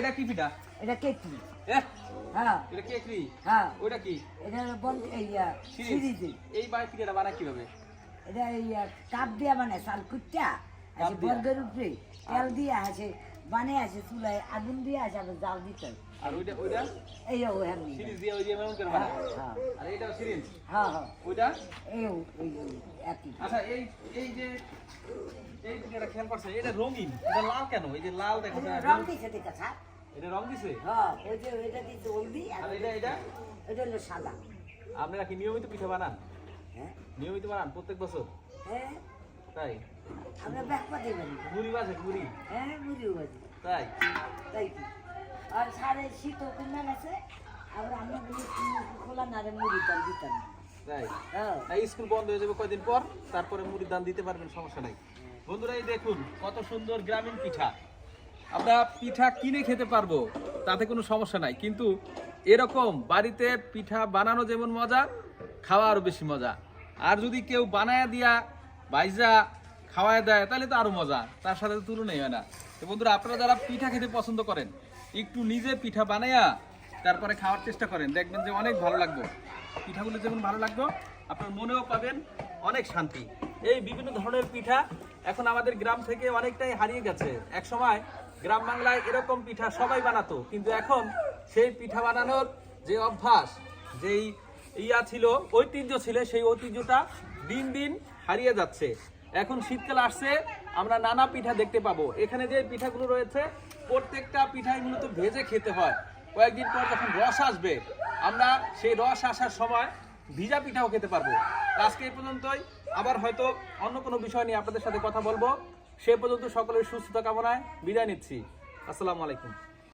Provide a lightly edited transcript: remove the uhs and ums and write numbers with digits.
এটা কি পিঠা? এটা কেটলি। হ্যাঁ হ্যাঁ এটা কেকরি। হ্যাঁ ওটা কি? এটা বন্ধ সিরিজে। এই পিঠাটা বানায় কিভাবে? এটা কাপ দিয়া মানে চাল কুটটা আছে বন্ধের উপরে তেল দিয়ে আছে বানে আছে চুলায় আগুন দিয়ে আছে আবার জাল দিতে হয়। আর ওইটা ওইটা এই ও হ্যাঁ সিরিজ দিয়ে ওই যে এমন করে বানায়। হ্যাঁ আর এটা সিরিজ। হ্যাঁ হ্যাঁ ওইটা এই একই। আচ্ছা এই এই যে এই পিঠাটা খেয়াল করছেন এটা রঙিন, এটা লাল কেন? এই যে লাল দেখা যায় রং দিছে দেখা স্যার। এটা রং দিছে। হ্যাঁ ওই যে এটা দিছে হলদি আর আর এটা এটা এটা হলো সাদা। আপনারা কি নিয়মিত পিঠা বানান? হ্যাঁ নিয়মিত বানান প্রত্যেক বছর? হ্যাঁ তাই আমরা ব্যাকপা দেবেন। মুড়ি বাজে মুড়ি? হ্যাঁ মুড়িও বাজি তাই তাই কি আর সাড়ে শীত কমে গেছে আবার আমরা খোলা নারে মুড়ি দাল দিতাম। তাই হ্যাঁ এই স্কুল বন্ধ হয়ে যাবে কয়দিন পর, তারপরে মুড়ির দান দিতে পারবেন, সমস্যা নাই। বন্ধুরা এই দেখুন কত সুন্দর গ্রামীণ পিঠা। আমরা পিঠা কিনে খেতে পারবো, তাতে কোনো সমস্যা নাই, কিন্তু এরকম বাড়িতে পিঠা বানানো যেমন মজা, খাওয়া আরো বেশি মজা। আর যদি কেউ বানায়া দিয়া বাইজা খাওয়ায় দেয় তাহলে তো আরো মজা, তার সাথে তো তুলনাই হয় না। তো বন্ধুরা আপনারা যারা পিঠা খেতে পছন্দ করেন একটু নিজে পিঠা বানায়া তারপরে খাওয়ার চেষ্টা করেন, দেখবেন যে অনেক ভালো লাগবে। পিঠাগুলো যেমন ভালো লাগবে আপনার মনেও পাবেন অনেক শান্তি। এই বিভিন্ন ধরনের পিঠা এখন আমাদের গ্রাম থেকে অনেকটাই হারিয়ে গেছে। এক সময় গ্রাম বাংলায় এরকম পিঠা সবাই বানাতো, কিন্তু এখন সেই পিঠা বানানোর যে অভ্যাস, যেই ছিল ঐতিহ্য ছিল, সেই ঐতিহ্যটা দিন দিন হারিয়ে যাচ্ছে। এখন শীতকাল আসছে, আমরা নানা পিঠা দেখতে পাবো। এখানে যে পিঠাগুলো রয়েছে প্রত্যেকটা পিঠাই মূলত ভেজে খেতে হয়। কয়েকদিন পর যখন রস আসবে আমরা সেই রস আসার সময় ভিজা পিঠাও খেতে পারবো। আজকে এই পর্যন্তই, আবার হয়তো অন্য কোনো বিষয় নিয়ে আপনাদের সাথে কথা বলবো। সে পর্যন্ত সকলের সুস্থতা কামনায় বিদায় নিচ্ছি। আসসালামু আলাইকুম।